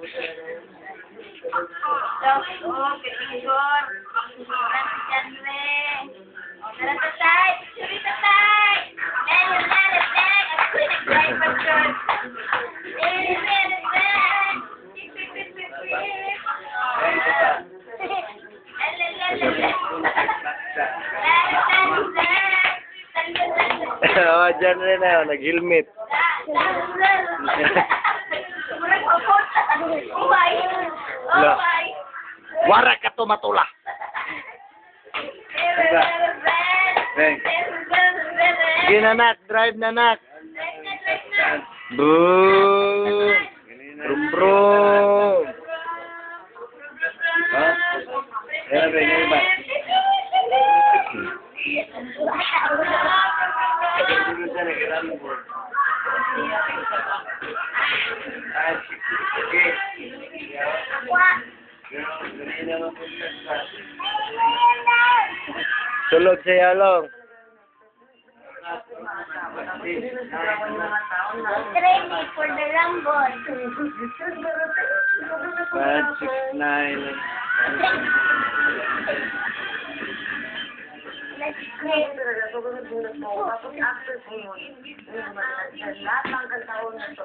Pingon. Johnry. Tara, tatay. Suri, tatay. Meron, meron, meron. Ako yung nag-driver doon. Meron, meron, meron. Pip, pip, pip, pip, pip. Oh, johnry na yun, nag-helmet. Wara ka to matula. Sige na nak, drive na nak. Boom. Brum brum. Sulod sa yalong. Ready for the rumble. 5, 6, 9. Let's go. Tapos after po yun, lahat ng kataon na ito,